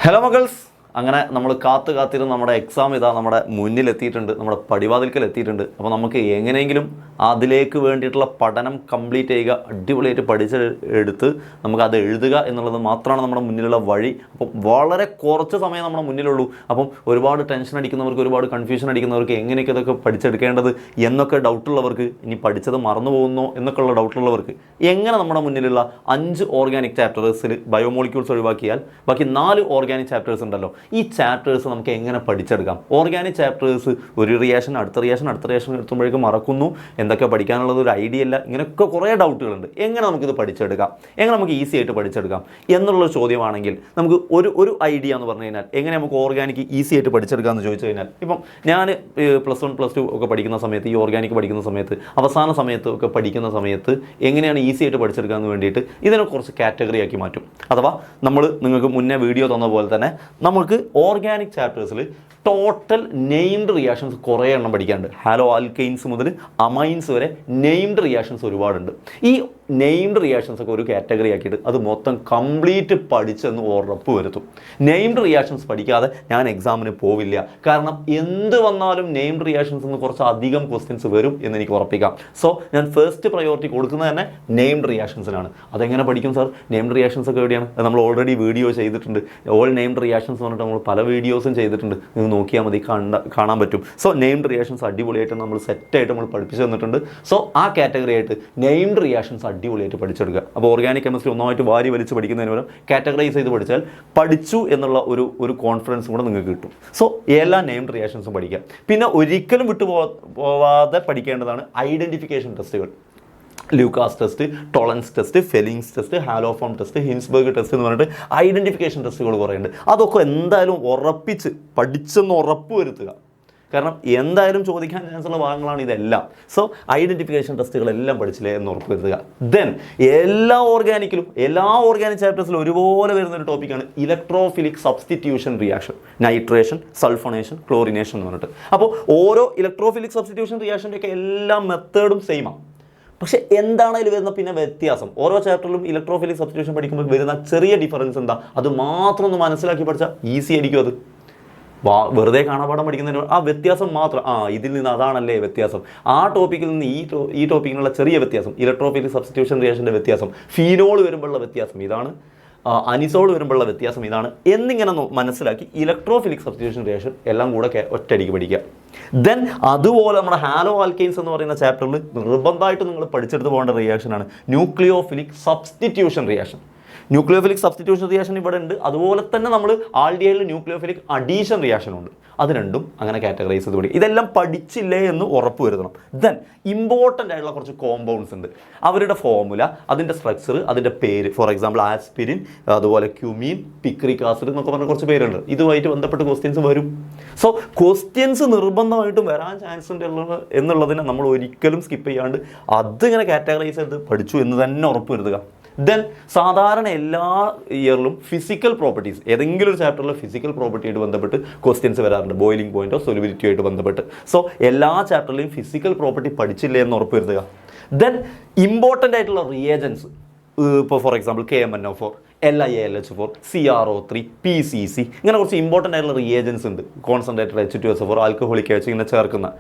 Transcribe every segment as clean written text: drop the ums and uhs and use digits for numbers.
Hello Muggles! അങ്ങനെ നമ്മൾ കാത്തിരുന്ന് നമ്മുടെ എക്സാം ഇതാ നമ്മുടെ മുന്നിലെത്തിയിട്ടുണ്ട്, നമ്മുടെ പടിവാതിൽക്കൽ എത്തിയിട്ടുണ്ട്. അപ്പോൾ നമുക്ക് എങ്ങനെയെങ്കിലും അതിലേക്ക് വേണ്ടിയിട്ടുള്ള പഠനം കംപ്ലീറ്റ് ചെയ്യുക, അടിപൊളിയായിട്ട് പഠിച്ചെടുത്ത് നമുക്കത് എഴുതുക എന്നുള്ളത് മാത്രമാണ് നമ്മുടെ മുന്നിലുള്ള വഴി. അപ്പം വളരെ കുറച്ച് സമയം നമ്മുടെ മുന്നിലുള്ളൂ. അപ്പം ഒരുപാട് ടെൻഷൻ അടിക്കുന്നവർക്ക്, ഒരുപാട് കൺഫ്യൂഷൻ അടിക്കുന്നവർക്ക്, എങ്ങനെയൊക്കെ ഇതൊക്കെ പഠിച്ചെടുക്കേണ്ടത് എന്നൊക്കെ ഡൗട്ടുള്ളവർക്ക്, ഇനി പഠിച്ചത് മറന്നു പോകുന്നോ എന്നൊക്കെയുള്ള ഡൗട്ടുള്ളവർക്ക്, എങ്ങനെ നമ്മുടെ മുന്നിലുള്ള 5 ഓർഗാനിക് ചാപ്റ്റേഴ്സിൽ ബയോമോളിക്യൂൾസ് ഒഴിവാക്കിയാൽ ബാക്കി 4 ഓർഗാനിക് ചാപ്റ്റേഴ്സ് ഉണ്ടല്ലോ, ഈ ചാപ്റ്റേഴ്സ് നമുക്ക് എങ്ങനെ പഠിച്ചെടുക്കാം. ഓർഗാനിക് ചാപ്റ്റേഴ്സ് ഒരു റിയാക്ഷൻ അടുത്ത റിയാക്ഷൻ എത്തുമ്പോഴേക്കും മറക്കുന്നു, എന്തൊക്കെ പഠിക്കാനുള്ളത് ഒരു ഐഡിയ ഇല്ല, ഇങ്ങനെയൊക്കെ കുറേ ഡൗട്ടുകളുണ്ട്. എങ്ങനെ നമുക്കിത് പഠിച്ചെടുക്കാം, എങ്ങനെ നമുക്ക് ഈസി ആയിട്ട് പഠിച്ചെടുക്കാം എന്നുള്ളൊരു ചോദ്യമാണെങ്കിൽ നമുക്ക് ഒരു ഐഡിയ എന്ന് പറഞ്ഞു കഴിഞ്ഞാൽ എങ്ങനെ നമുക്ക് ഓർഗാനിക് ഈസി ആയിട്ട് പഠിച്ചെടുക്കാം എന്ന് ചോദിച്ചു കഴിഞ്ഞാൽ, ഇപ്പം ഞാൻ +1 +2 ഒക്കെ പഠിക്കുന്ന സമയത്ത്, ഈ ഓർഗാനിക് പഠിക്കുന്ന സമയത്ത്, അവസാന സമയത്ത് ഒക്കെ പഠിക്കുന്ന സമയത്ത് എങ്ങനെയാണ് ഈസി ആയിട്ട് പഠിച്ചെടുക്കാൻ വേണ്ടിയിട്ട് ഇതിനെ കുറച്ച് കാറ്റഗറി ആക്കി മാറ്റും. അഥവാ നമ്മൾ നിങ്ങൾക്ക് മുന്നേ വീഡിയോ തന്ന പോലെ തന്നെ നമുക്ക് ഓർഗാനിക് ചാപ്റ്റേഴ്സിൽ ടോട്ടൽ നെയിംഡ് റിയാക്ഷൻസ് കുറേ എണ്ണം പഠിക്കാനുണ്ട്. ഹാലോ ആൽക്കൈൻസ് മുതൽ അമൈൻസ് വരെ നെയിംഡ് റിയാക്ഷൻസ് ഒരുപാടുണ്ട്. ഈ നെയിംഡ് റിയാക്ഷൻസ് ഒക്കെ ഒരു കാറ്റഗറി ആക്കിയിട്ട് അത് മൊത്തം കംപ്ലീറ്റ് പഠിച്ചെന്ന് ഉറപ്പ് വരുത്തും. നെയിംഡ് റിയാക്ഷൻസ് പഠിക്കാതെ ഞാൻ എക്സാമിന് പോവില്ല, കാരണം എന്ത് വന്നാലും നെയിംഡ് റിയാക്ഷൻസ് നിന്ന് കുറച്ച് അധികം ക്വസ്റ്റ്യൻസ് വരും എന്ന് എനിക്ക് ഉറപ്പിക്കാം. സോ ഞാൻ ഫസ്റ്റ് പ്രയോറിറ്റി കൊടുക്കുന്നത് തന്നെ നെയിംഡ് റിയാക്ഷൻസിനാണ്. അതെങ്ങനെ പഠിക്കും സാർ? നെയിംഡ് റിയാക്ഷൻസ് ഒക്കെ എവിടെയാണ്? നമ്മൾ ഓൾറെഡി വീഡിയോ ചെയ്തിട്ടുണ്ട്. ഓൾ നെയിംഡ് റിയാക്ഷൻസ് പറഞ്ഞിട്ട് നമ്മൾ പല വീഡിയോസും ചെയ്തിട്ടുണ്ട്, നിങ്ങൾ നോക്കിയാൽ മതി, കാണാൻ പറ്റും. സോ നെയിംഡ് റിയാക്ഷൻസ് അടിപൊളിയായിട്ട് നമ്മൾ സെറ്റായിട്ട് നമ്മൾ പഠിപ്പിച്ചു തന്നിട്ടുണ്ട്. സോ ആ കാറ്റഗറി ആയിട്ട് നെയിംഡ് റിയാക്ഷൻസ് അടിപൊളിയായിട്ട് പഠിച്ചെടുക്കുക. അപ്പോൾ ഓർഗാനിക് കെമിസ്ട്രി ഒന്നായിട്ട് വാരി വലിച്ച് പഠിക്കുന്നതിന് പകരം കാറ്റഗറൈസ് ചെയ്ത് പഠിച്ചാൽ പഠിച്ചു എന്നുള്ള ഒരു കോൺഫിഡൻസ് കൂടെ നിങ്ങൾക്ക് കിട്ടും. സോ എല്ലാ നെയിംഡ് റിയാക്ഷൻസും പഠിക്കുക. പിന്നെ ഒരിക്കലും പോവാതെ പഠിക്കേണ്ടതാണ് ഐഡൻറ്റിഫിക്കേഷൻ ടെസ്റ്റുകൾ. Lucas test, ടോളൻസ് test, Fehling's test, haloform test, Hinsberg test എന്ന് പറഞ്ഞിട്ട് ഐഡൻറ്റിഫിക്കേഷൻ ടെസ്റ്റുകൾ കുറേ ഉണ്ട്. അതൊക്കെ എന്തായാലും ഉറപ്പിച്ച് പഠിച്ചെന്ന് ഉറപ്പ് വരുത്തുക. കാരണം എന്തായാലും ചോദിക്കാൻ ചാൻസുള്ള ഭാഗങ്ങളാണ് ഇതെല്ലാം. സോ ഐഡൻറ്റിഫിക്കേഷൻ ടെസ്റ്റുകളെല്ലാം പഠിച്ചില്ലേ എന്ന് ഉറപ്പ് വരുത്തുക. ദെൻ എല്ലാ ഓർഗാനിക് ചാപ്റ്റേഴ്സിലും ഒരുപോലെ വരുന്നൊരു ടോപ്പിക്കാണ് electrophilic substitution reaction. Nitration, sulphonation, chlorination എന്ന് പറഞ്ഞിട്ട്. അപ്പോൾ ഓരോ ഇലക്ട്രോഫിലിക് സബ്സ്റ്റിറ്റ്യൂഷൻ റിയാക്ഷൻ്റെ ഒക്കെ എല്ലാ മെത്തേഡും സെയിമാണ്. പക്ഷേ എന്താണ് അതിൽ വരുന്ന പിന്നെ വ്യത്യാസം? ഓരോ ചാപ്റ്ററിലും ഇലക്ട്രോഫിലിക് സബ്സ്റ്റിറ്റ്യൂഷൻ പഠിക്കുമ്പോൾ വരുന്ന ചെറിയ ഡിഫറൻസ് എന്താ? അത് മാത്രം ഒന്ന് മനസ്സിലാക്കി പഠിച്ചാൽ ഈസി ആയിരിക്കും. അത് വെറുതെ കാണാപാഠം പഠിക്കുന്നതിന് ആ വ്യത്യാസം മാത്രം, ഇതിൽ നിന്ന് അതാണല്ലേ വ്യത്യാസം, ആ ടോപ്പിക്കിൽ നിന്ന് ഈ ടോപ്പിക്കിനുള്ള ചെറിയ വ്യത്യാസം, ഇലക്ട്രോഫിലിക് സബ്സ്റ്റിറ്റ്യൂഷൻ റിയാക്ഷൻ്റെ വ്യത്യാസം, ഫീനോൾ വരുമ്പോഴുള്ള വ്യത്യാസം ഇതാണ്, അനിസോൾ വരുമ്പോഴുള്ള വ്യത്യാസം ഇതാണ് എന്നിങ്ങനെ മനസ്സിലാക്കി ഇലക്ട്രോഫിലിക് സബ്സ്റ്റിറ്റ്യൂഷൻ റിയാക്ഷൻ എല്ലാം കൂടെ ഒറ്റയടിക്ക് പഠിക്കുക. ദെൻ അതുപോലെ നമ്മുടെ ഹാലോ ആൽക്കൈൻസ് എന്ന് പറയുന്ന ചാപ്റ്ററിൽ നിർബന്ധമായിട്ട് നിങ്ങൾ പഠിച്ചെടുത്ത് പോകേണ്ട റിയാക്ഷനാണ് nucleophilic substitution reaction. Nucleophilic substitution reaction ഇവിടെ ഉണ്ട്. അതുപോലെ തന്നെ നമ്മൾ ആൽഡിഹൈഡിൽ ന്യൂക്ലിയോഫിലിക് അഡീഷൻ റിയാക്ഷൻ ഉണ്ട്. അത് രണ്ടും അങ്ങനെ കാറ്റഗറൈസ് ചെയ്ത് പഠിക്കും. ഇതെല്ലാം പഠിച്ചില്ലേ എന്ന് ഉറപ്പ് വരുത്തണം. ദെൻ ഇമ്പോർട്ടൻ്റ് ആയിട്ടുള്ള കുറച്ച് കോമ്പൗണ്ട്സ് ഉണ്ട്, അവരുടെ ഫോർമുല, അതിൻ്റെ സ്ട്രക്ചർ, അതിൻ്റെ പേര്. ഫോർ എക്സാമ്പിൾ ആസ്പിരിൻ, അതുപോലെ ക്യുമീൻ, പിക്രിക് ആസിഡ് എന്നൊക്കെ പറഞ്ഞ കുറച്ച് പേരുണ്ട്. ഇതുമായിട്ട് ബന്ധപ്പെട്ട് ക്വസ്റ്റ്യൻസ് വരും. സോ ക്വസ്റ്റ്യൻസ് നിർബന്ധമായിട്ടും വരാൻ ചാൻസ് ഉണ്ട് എന്നുള്ളതിനെ നമ്മൾ ഒരിക്കലും സ്കിപ്പ് ചെയ്യാണ്ട് അതിങ്ങനെ കാറ്റഗറൈസ് ചെയ്ത് പഠിച്ചു എന്ന് തന്നെ ഉറപ്പ് വരുത്തുക. ദെൻ സാധാരണ എല്ലാ ഇയറിലും ഫിസിക്കൽ പ്രോപ്പർട്ടീസ്, ഏതെങ്കിലും ഒരു ചാപ്റ്ററിൽ ഫിസിക്കൽ പ്രോപ്പർട്ടിയായിട്ട് ബന്ധപ്പെട്ട് ക്വസ്റ്റ്യൻസ് വരാറുണ്ട്, ബോയിലിംഗ് പോയിന്റോ സൊല്യൂബിലിറ്റിയുമായിട്ട് ബന്ധപ്പെട്ട്. സോ എല്ലാ ചാപ്റ്ററിലെയും ഫിസിക്കൽ പ്രോപ്പർട്ടി പഠിച്ചില്ലേ എന്ന് ഉറപ്പ് വരുത്തുക. ദെൻ ഇമ്പോർട്ടൻ്റ് ആയിട്ടുള്ള റിയേജൻസ്, ഇപ്പോൾ for example KMnO4, LiAlH4, CrO3, PCC, ഇങ്ങനെ കുറച്ച് ഇമ്പോർട്ടൻ്റ് ആയിട്ടുള്ള റിയേജൻസ് ഉണ്ട്. കോൺസെൻട്രേറ്റഡ് H2SO4, ആൽക്കഹോളിക് ആസിഡ് ഇങ്ങനെ ചേർക്കുന്ന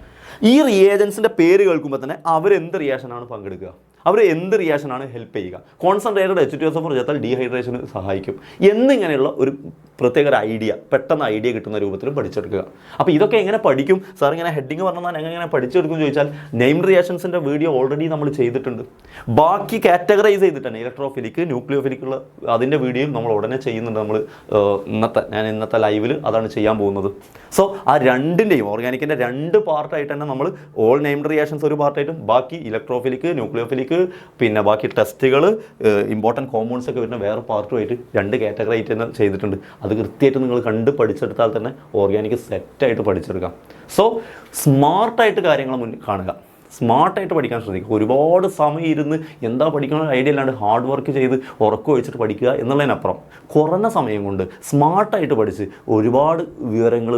ഈ റിയേജൻസിൻ്റെ പേര് കേൾക്കുമ്പോൾ തന്നെ അവരെന്ത് റിയാക്ഷനാണ് പങ്കെടുക്കുക, അവർ എന്ത് റിയാക്ഷനാണ് ഹെൽപ്പ് ചെയ്യുക. കോൺസെൻട്രേറ്റഡ് H2SO4 ചേർത്താൽ ഡീഹൈഡ്രേഷന് സഹായിക്കും എന്നിങ്ങനെയുള്ള ഒരു പ്രത്യേക ഒരു ഐഡിയ, പെട്ടെന്ന് ഐഡിയ കിട്ടുന്ന രൂപത്തിൽ പഠിച്ചെടുക്കുക. അപ്പോൾ ഇതൊക്കെ എങ്ങനെ പഠിക്കും സാർ? ഇങ്ങനെ ഹെഡിങ് പറഞ്ഞാൽ എങ്ങനെ പഠിച്ചെടുക്കും ചോദിച്ചാൽ, നെയിംഡ് റിയാക്ഷൻസിൻ്റെ വീഡിയോ ഓൾറെഡി നമ്മൾ ചെയ്തിട്ടുണ്ട്. ബാക്കി കാറ്റഗറൈസ് ചെയ്തിട്ടാണ് ഇലക്ട്രോഫിലിക്, ന്യൂക്ലിയോഫിലിക്കുള്ള അതിൻ്റെ വീഡിയോയും നമ്മൾ ഉടനെ ചെയ്യുന്നുണ്ട്. നമ്മൾ ഇന്നത്തെ ലൈവിൽ അതാണ് ചെയ്യാൻ പോകുന്നത്. സോ ആ രണ്ടിൻ്റെയും ഓർഗാനിക്കിൻ്റെ 2 പാർട്ടായിട്ട് തന്നെ നമ്മൾ ഓൾ നെയിംഡ് റിയാക്ഷൻസ് ഒരു പാർട്ടായിട്ടും ബാക്കി ഇലക്ട്രോഫിലിക്, ന്യൂക്ലിയോഫിലിക്, പിന്നെ ബാക്കി ടെസ്റ്റുകൾ, ഇമ്പോർട്ടൻറ്റ് കോമ്പൗണ്ട്സ് ഒക്കെ വരുന്ന വേറെ പാർട്ടുമായിട്ട് 2 കാറ്റഗറി ആയിട്ട് തന്നെ ചെയ്തിട്ടുണ്ട്. അത് കൃത്യമായിട്ട് നിങ്ങൾ കണ്ട് പഠിച്ചെടുത്താൽ തന്നെ ഓർഗാനിക് സെറ്റായിട്ട് പഠിച്ചെടുക്കാം. സോ സ്മാർട്ടായിട്ട് കാര്യങ്ങൾ കാണുക, സ്മാർട്ടായിട്ട് പഠിക്കാൻ ശ്രദ്ധിക്കുക. ഒരുപാട് സമയം ഇരുന്ന് എന്താ പഠിക്കണമെന്ന് ഐഡിയ ഇല്ലാണ്ട് ഹാർഡ് വർക്ക് ചെയ്ത് ഉറക്കം വെച്ചിട്ട് പഠിക്കുക എന്നുള്ളതിനപ്പുറം കുറഞ്ഞ സമയം കൊണ്ട് സ്മാർട്ടായിട്ട് പഠിച്ച് ഒരുപാട് വിവരങ്ങൾ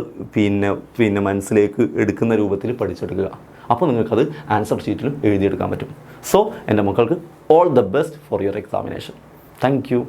പിന്നെ മനസ്സിലേക്ക് എടുക്കുന്ന രൂപത്തിൽ പഠിച്ചെടുക്കുക. അപ്പോൾ നിങ്ങൾക്കത് ആൻസർ ഷീറ്റിലും എഴുതിയെടുക്കാൻ പറ്റും. സോ എൻ്റെ മക്കൾക്ക് all the best for your examination. Thank you.